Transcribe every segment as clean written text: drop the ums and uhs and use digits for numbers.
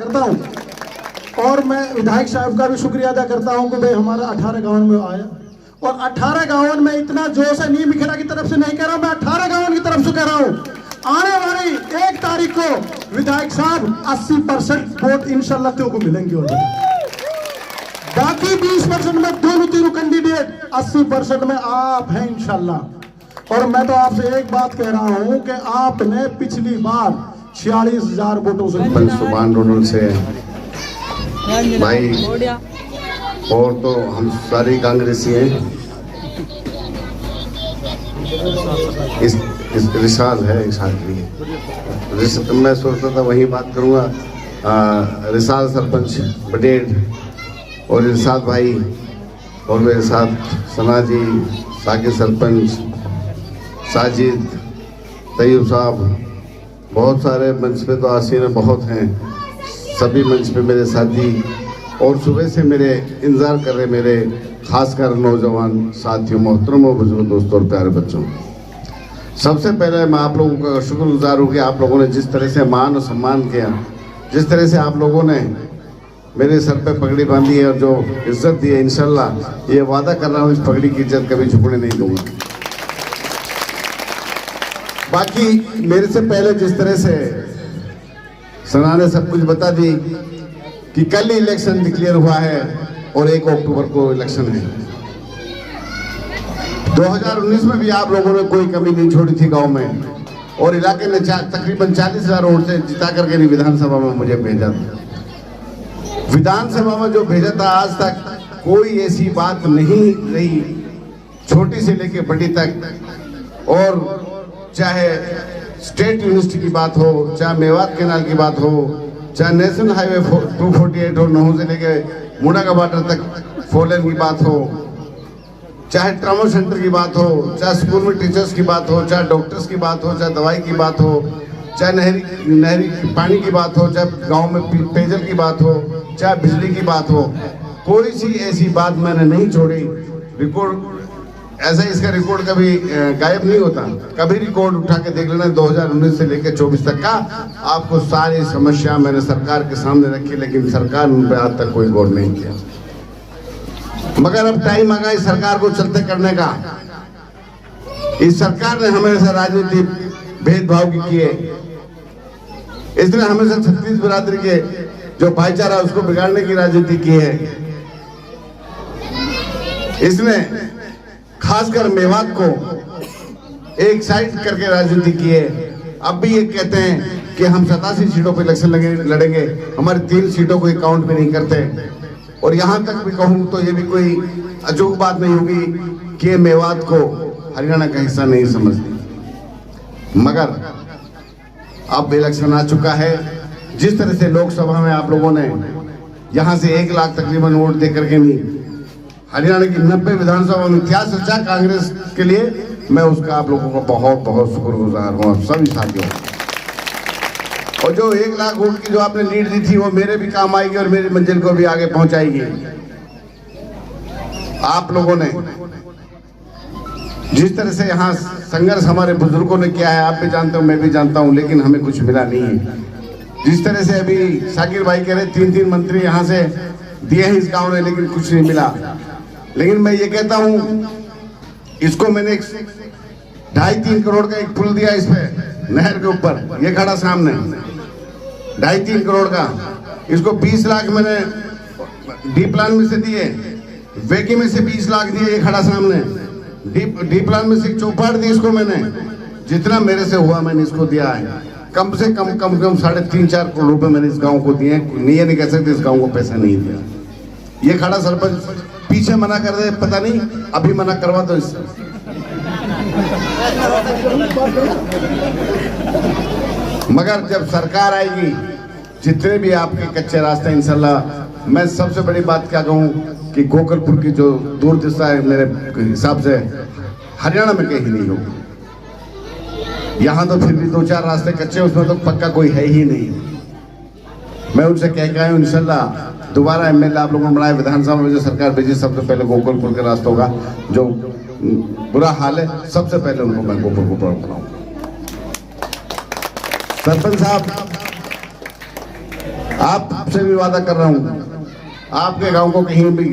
करता हूँ। और मैं विधायक साहब का भी शुक्रिया अदा करता हूँ कि भाई हमारा 18 गाँव में आया, और 18 गाँव में इतना जोश है, नीम बिखेरा की तरफ से नहीं कह रहा हूँ, मैं 18 गाँव की तरफ से कह रहा हूँ। आने वाली 1 तारीख को विधायक साहब 80% वोट इंशाल्लाह को मिलेंगे, और बाकी 20% में दोनों तीनों कैंडिडेट, 80% में आप हैं इंशाल्लाह। और मैं तो आपसे एक बात कह रहा हूं कि आपने पिछली बार 46,000 वोटों से सुभान रोडल से भाई, और तो हम सारे कांग्रेसी हैं। इस रिसाल है इस हाथ में, मैं सोचता था वही बात करूंगा। रिसाल सरपंच बटेड और इरशाद भाई, और मेरे साथ सना जी, साकिब सरपंच, साजिद, तैयब साहब, बहुत सारे मंच पे तो आसीन बहुत हैं, सभी मंच पे मेरे साथी, और सुबह से मेरे इंतज़ार कर रहे मेरे खासकर नौजवान साथियों, मोहतरम और बुजुर्ग दोस्तों और प्यारे बच्चों। सबसे पहले मैं आप लोगों का शुक्रगुजार हूँ कि आप लोगों ने जिस तरह से मान और सम्मान किया, जिस तरह से आप लोगों ने मेरे सर पे पगड़ी बांधी है और जो इज्जत दी है, इंशाल्लाह ये वादा कर रहा हूँ इस पगड़ी की इज्जत कभी झुकने नहीं दूंगा। बाकी मेरे से पहले जिस तरह से सना ने सब कुछ बता दी कि कल ही इलेक्शन डिक्लेयर हुआ है और 1 अक्टूबर को इलेक्शन है। 2019 में भी आप लोगों ने कोई कमी नहीं छोड़ी थी गांव में, और इलाके ने तकरीबन 40,000 वोट से जिता करके नहीं विधानसभा में मुझे भेजा था। विधानसभा में जो भेजा था आज तक कोई ऐसी बात नहीं रही, छोटी से लेके बड़ी तक, और चाहे स्टेट यूनिवर्सिटी की बात हो, चाहे मेवात कैनाल की बात हो, चाहे नेशनल हाईवे 248 हो, नहू से लेके मुंडा का बॉर्डर तक 4 लेन की बात हो, चाहे ट्रामा सेंटर की बात हो, चाहे स्कूल में टीचर्स की बात हो, चाहे डॉक्टर्स की बात हो, चाहे दवाई की बात हो, चाहे नहरी पानी की बात हो, चाहे गांव में पेयजल की बात हो, चाहे बिजली की बात हो, कोई सी ऐसी बात मैंने नहीं छोड़ी। रिकॉर्ड ऐसा, इसका रिकॉर्ड कभी गायब नहीं होता, कभी रिकॉर्ड उठा के देख लेना 2019 से लेकर 24 तक का, आपको सारी समस्या मैंने सरकार के सामने रखी, लेकिन सरकार उन पर आज तक कोई गौर नहीं किया। मगर अब टाइम आ गया इस सरकार को चलते करने का। इस सरकार ने हमेशा राजनीति भेदभाव की किए, इसने हमेशा 36 बिरादरी के जो भाईचारा उसको बिगाड़ने की राजनीति की है। इसने खासकर मेवात को एक साइड करके राजनीति की है। अब भी ये कहते हैं कि हम 87 सीटों पर इलेक्शन लड़ेंगे, हमारी 3 सीटों को काउंट भी नहीं करते। और यहां तक भी कहूं तो ये भी कोई अजूब बात नहीं होगी कि मेवात को हरियाणा का हिस्सा नहीं समझती। मगर अब इलेक्शन आ चुका है, जिस तरह से लोकसभा में आप लोगों ने यहां से 1 लाख तकरीबन वोट दे करके नहीं, हरियाणा की 90 विधानसभा में इतिहास रचा कांग्रेस के लिए, मैं उसका आप लोगों को बहुत बहुत शुक्रगुजार हूँ, आप सभी साथियों। और जो 1 लाख वोट की जो आपने लीड दी थी वो मेरे भी काम आएगी और मेरी मंजिल को भी आगे पहुंचाएगी। आप लोगों ने जिस तरह से यहाँ संघर्ष हमारे बुजुर्गों ने किया है, आप भी जानते हो, मैं भी जानता हूँ, लेकिन हमें कुछ मिला नहीं है। जिस तरह से अभी शाकिर भाई कह रहे 3-3 मंत्री यहाँ से दिए हैं इस गांव ने, लेकिन कुछ नहीं मिला। लेकिन मैं ये कहता हूँ, इसको मैंने 2.5-3 करोड़ का एक पुल दिया इस पे नहर के ऊपर, ये खड़ा सामने 2.5-3 करोड़ का, इसको 20 लाख मैंने डी प्लान में से दिए, वेकी में से 20 लाख दिए, ये खड़ा सामने डी प्लान में से चौपाट दी इसको मैंने, जितना मेरे से हुआ मैंने इसको दिया है। कम से कम 3.5-4 करोड़ रुपए मैंने इस गांव को दिए। नहीं कह सकते इस गांव को पैसा नहीं दिया। ये खड़ा सरपंच पीछे मना कर दे, पता नहीं अभी मना करवा दो इससे। मगर जब सरकार आएगी, जितने भी आपके कच्चे रास्ते इंशाल्लाह, मैं सबसे बड़ी बात क्या कहूँ कि गोकलपुर की जो दूर दिशा है मेरे हिसाब से हरियाणा में कहीं नहीं होगी। यहाँ तो फिर भी 2-4 रास्ते कच्चे, उसमें तो पक्का कोई है ही नहीं। मैं उनसे कह के आया हूँ इंशाल्लाह दोबारा एमएलए आप लोगों ने बनाया, विधानसभा में जो सरकार भेजी सबसे पहले गोकलपुर का रास्ता होगा, जो बुरा हाल है सबसे पहले उनको मैं गोकलपुर बनाऊंगा। सरपंच साहब आपसे भी वादा कर रहा हूँ, आपके गांव को कहीं भी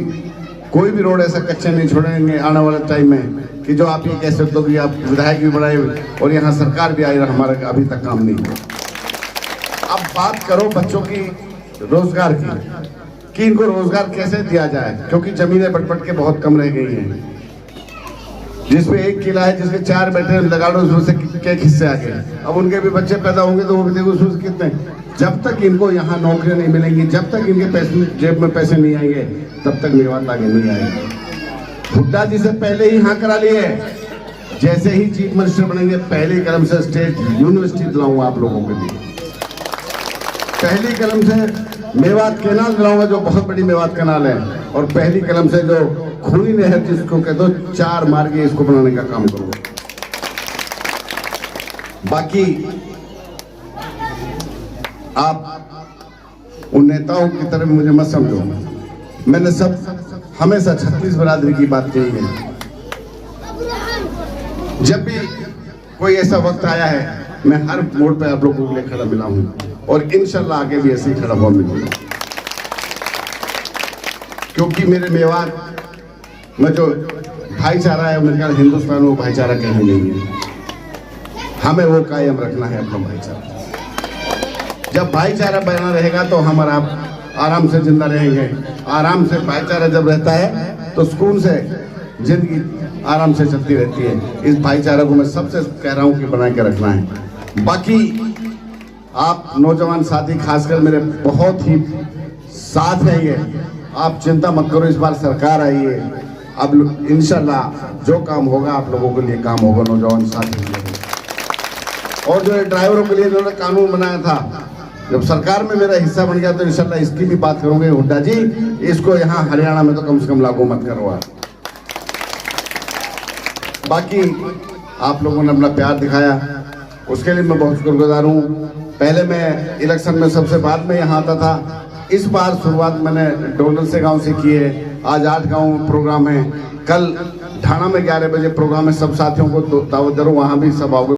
कोई भी रोड ऐसा कच्चे नहीं छोड़ेंगे आने वाले टाइम में कि जो आप ये कह सकते हो कि आप विधायक भी बनाए और यहाँ सरकार भी आई, हमारा अभी तक काम नहीं हुआ। अब बात करो बच्चों की रोजगार की कि इनको रोजगार कैसे दिया जाए, क्योंकि जमीनें बट के बहुत कम रह गई हैं। जिसमें एक किला है जिसके 4 बेटे लगा लो, उसमें से क्या हिस्से आ गए। अब उनके भी बच्चे पैदा होंगे तो वो भी देखो उसमें कितने। जब तक इनको यहाँ नौकरियां नहीं मिलेंगी, जब तक इनके पैसे जेब में पैसे नहीं आएंगे, तब तक मेवात आगे नहीं आएगा। हुड्डा जी से पहले ही हाँ करा लिए, जैसे ही चीफ मिनिस्टर बनेंगे पहले कलम से स्टेट यूनिवर्सिटी दिलाऊंगा आप लोगों के लिए। पहली कलम से मेवात कैनाल दिलाऊंगा, जो बहुत बड़ी मेवात कैनाल है, और पहली कलम से जो खूनी नहर जिसको कह दो 4 मार्गे, इसको बनाने का काम करूंगा। बाकी आप उन नेताओं की तरह मुझे मत समझो, मैंने हमेशा 36 बरादरी की बात कही है। जब भी कोई ऐसा वक्त आया है, मैं हर मोड़ पे आप लोगों के लिए खड़ा मिला हूं और इंशाल्लाह आगे भी ऐसे ही खड़ा हुआ मिलूंगा, क्योंकि मेरे मेवात में जो भाईचारा है, मेरे ख्याल हिंदुस्तान में वो भाईचारा कहीं नहीं है। हमें वो कायम रखना है अपना भाईचारा। जब भाईचारा बना रहेगा तो हम आराम से जिंदा रहेंगे। आराम से भाईचारा जब रहता है तो सुकून से जिंदगी आराम से चलती रहती है। इस भाईचारा को मैं सबसे कह रहा हूं कि बना के रखना है। बाकी आप नौजवान साथी खासकर मेरे बहुत ही साथ है, ये आप चिंता मत करो, इस बार सरकार आई है, अब इंशाल्लाह जो काम होगा आप लोगों के लिए काम होगा, नौजवान साथी। और जो ड्राइवरों के लिए इन्होंने कानून बनाया था, जब सरकार में मेरा हिस्सा बन गया तो इंशाल्लाह इसकी भी बात करूंगे। हुड्डा जी, इसको यहाँ हरियाणा में तो कम से कम लागू मत करवा। बाकी आप लोगों ने अपना प्यार दिखाया, उसके लिए मैं बहुत शुक्रगुजार हूँ। पहले मैं इलेक्शन में सबसे बाद में यहाँ आता था, इस बार शुरुआत मैंने डोडल से गांव से की है। आज 8 गांव प्रोग्राम है, कल ढाणा में 11 बजे प्रोग्राम है। सब साथियों को दावत दे रहा हूं, वहां भी सब आओगे।